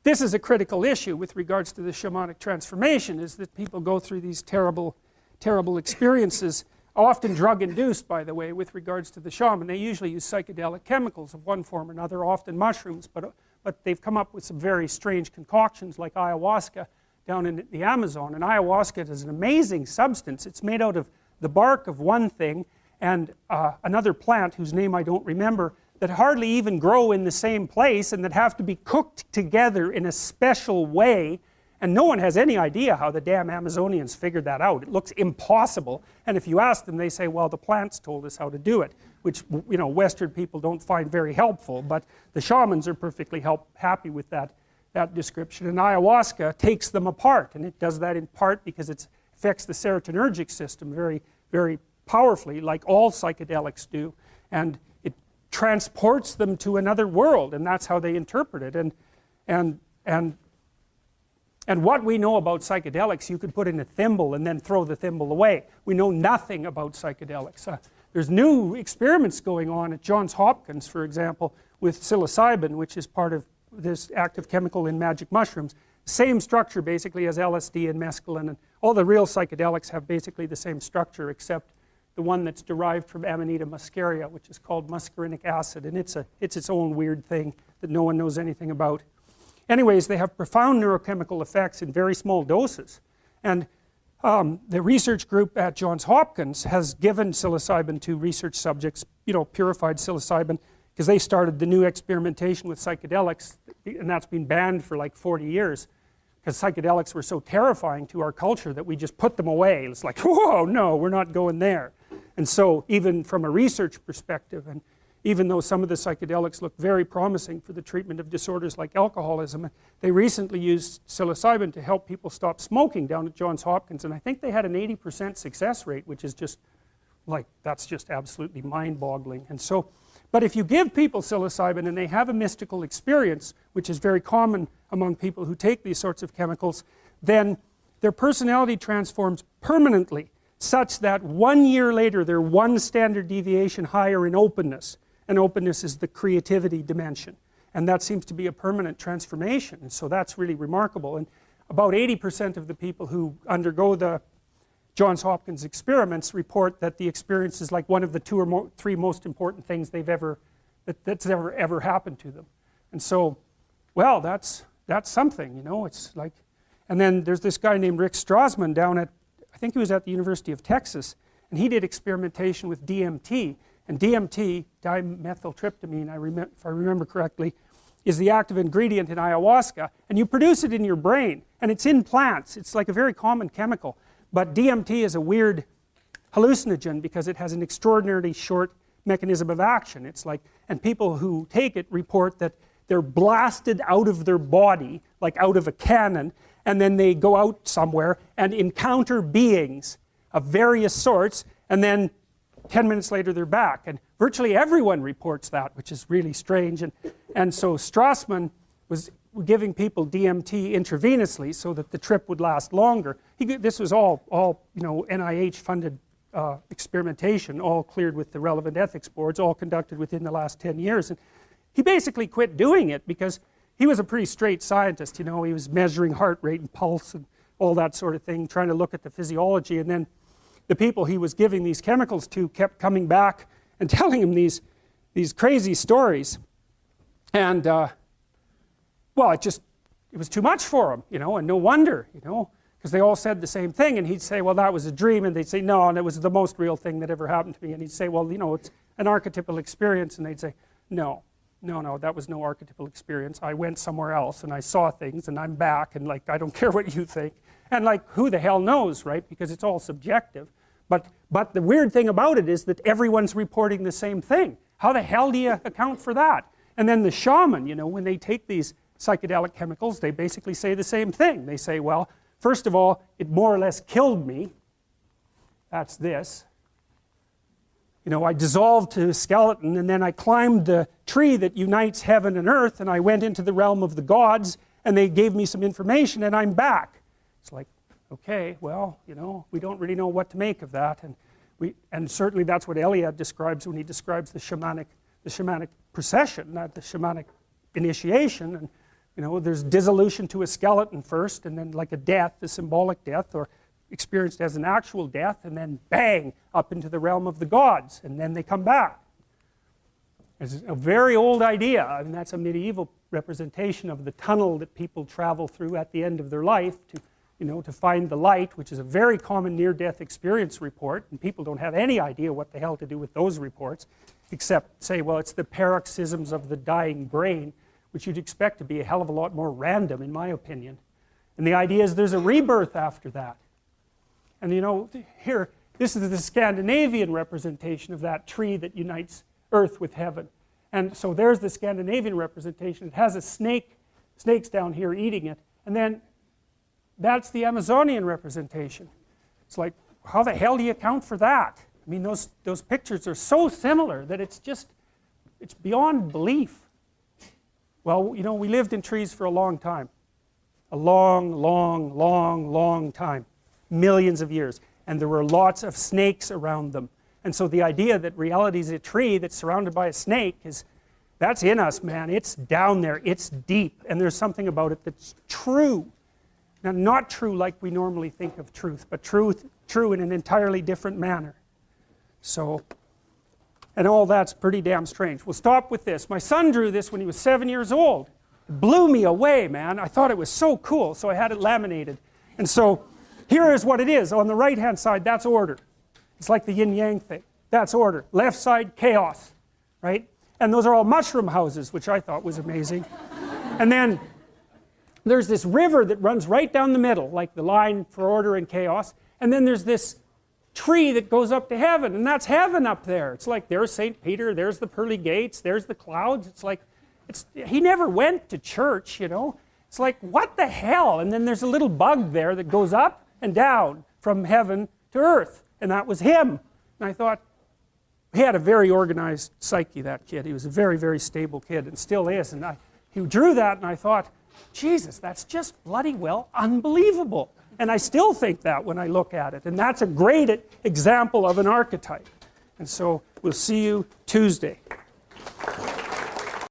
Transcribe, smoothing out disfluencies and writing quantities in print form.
this is a critical issue with regards to the shamanic transformation, is that people go through these terrible experiences, often drug-induced, by the way, with regards to the shaman. They usually use psychedelic chemicals of one form or another, often mushrooms, but they've come up with some very strange concoctions like ayahuasca down in the Amazon. And ayahuasca is an amazing substance. It's made out of the bark of one thing and another plant whose name I don't remember, that hardly even grow in the same place and that have to be cooked together in a special way, and no one has any idea how the damn Amazonians figured that out. It looks impossible, and if you ask them, they say, well, the plants told us how to do it, which, you know, Western people don't find very helpful, but the shamans are perfectly happy with that description. And ayahuasca takes them apart, and it does that in part because it affects the serotonergic system very, very powerfully, like all psychedelics do, and it transports them to another world, and that's how they interpret it. And what we know about psychedelics, you could put in a thimble and then throw the thimble away. We know nothing about psychedelics. There's new experiments going on at Johns Hopkins, for example, with psilocybin, which is part of this active chemical in magic mushrooms. Same structure basically as LSD and mescaline, and all the real psychedelics have basically the same structure, except the one that's derived from Amanita muscaria, which is called muscarinic acid, and it's its own weird thing that no one knows anything about. Anyways, they have profound neurochemical effects in very small doses, and the research group at Johns Hopkins has given psilocybin to research subjects, you know, purified psilocybin, because they started the new experimentation with psychedelics, and that's been banned for like 40 years, because psychedelics were so terrifying to our culture that we just put them away. It's like, whoa, no, we're not going there. And so even from a research perspective, and even though some of the psychedelics look very promising for the treatment of disorders like alcoholism, they recently used psilocybin to help people stop smoking down at Johns Hopkins, and I think they had an 80% success rate, which is just like, that's just absolutely mind-boggling. And so, but if you give people psilocybin and they have a mystical experience, which is very common among people who take these sorts of chemicals, then their personality transforms permanently, such that 1 year later they're one standard deviation higher in openness, and openness is the creativity dimension, and that seems to be a permanent transformation, and so that's really remarkable. And about 80% of the people who undergo the Johns Hopkins experiments report that the experience is like one of the two or three most important things that's ever happened to them. And so, well, that's something, you know. It's like, and then there's this guy named Rick Strassman down at, I think he was at the University of Texas, and he did experimentation with DMT. And DMT, dimethyltryptamine, if I remember correctly, is the active ingredient in ayahuasca, and you produce it in your brain, and it's in plants. It's like a very common chemical, but DMT is a weird hallucinogen because it has an extraordinarily short mechanism of action. It's like, and people who take it report that they're blasted out of their body, like out of a cannon, and then they go out somewhere and encounter beings of various sorts, and then 10 minutes later they're back, and virtually everyone reports that, which is really strange. And so Strassman was giving people DMT intravenously so that the trip would last longer. This was all you know, NIH funded experimentation, all cleared with the relevant ethics boards, all conducted within the last 10 years. And he basically quit doing it because he was a pretty straight scientist, you know. He was measuring heart rate and pulse and all that sort of thing, trying to look at the physiology, and then the people he was giving these chemicals to kept coming back and telling him these crazy stories, and well, it was too much for him, you know, and no wonder, you know, because they all said the same thing, and he'd say, well, that was a dream, and they'd say, no, and it was the most real thing that ever happened to me, and he'd say, well, you know, it's an archetypal experience, and they'd say, no, that was no archetypal experience. I went somewhere else, and I saw things, and I'm back, and like, I don't care what you think, and like, who the hell knows, right, because it's all subjective. But the weird thing about it is that everyone's reporting the same thing. How the hell do you account for that? And then the shaman, you know, when they take these psychedelic chemicals, they basically say the same thing. They say, well, first of all, it more or less killed me. That's this. You know, I dissolved to a skeleton, and then I climbed the tree that unites heaven and earth, and I went into the realm of the gods, and they gave me some information, and I'm back. It's like, okay, well, you know, we don't really know what to make of that, and certainly that's what Eliade describes when he describes the shamanic procession, not the shamanic initiation. And You know, there's dissolution to a skeleton first, and then like a death, a symbolic death, or experienced as an actual death, and then bang, up into the realm of the gods, and then they come back. It's a very old idea. I mean, that's a medieval representation of the tunnel that people travel through at the end of their life to, you know, to find the light, which is a very common near-death experience report, and people don't have any idea what the hell to do with those reports, except say, well, it's the paroxysms of the dying brain, which you'd expect to be a hell of a lot more random, in my opinion. And the idea is there's a rebirth after that. And you know, here, this is the Scandinavian representation of that tree that unites earth with heaven. And so there's the Scandinavian representation. It has a snakes down here eating it. And then that's the Amazonian representation. It's like, how the hell do you account for that? I mean, those pictures are so similar that it's beyond belief. Well, you know, we lived in trees for a long time. A long, long, long, long time. Millions of years. And there were lots of snakes around them. And so the idea that reality is a tree that's surrounded by a snake that's in us, man. It's down there. It's deep. And there's something about it that's true. Now, not true like we normally think of truth, but true in an entirely different manner. So, and all that's pretty damn strange. We'll stop with this. My son drew this when he was 7 years old. It blew me away, man. I thought it was so cool, so I had it laminated. And so, here is what it is. On the right-hand side, that's order. It's like the yin-yang thing. That's order. Left side, chaos, right? And those are all mushroom houses, which I thought was amazing. And then there's this river that runs right down the middle, like the line for order and chaos. And then there's this tree that goes up to heaven, and that's heaven up there. It's like there's St. Peter, there's the pearly gates, there's the clouds. It's like, he never went to church, you know. It's like, what the hell? And then there's a little bug there that goes up and down from heaven to earth. And that was him. And I thought, he had a very organized psyche, that kid. He was a very, very stable kid, and still is. And he drew that, and I thought, Jesus, that's just bloody well unbelievable. And I still think that when I look at it. And that's a great example of an archetype. And so, we'll see you Tuesday.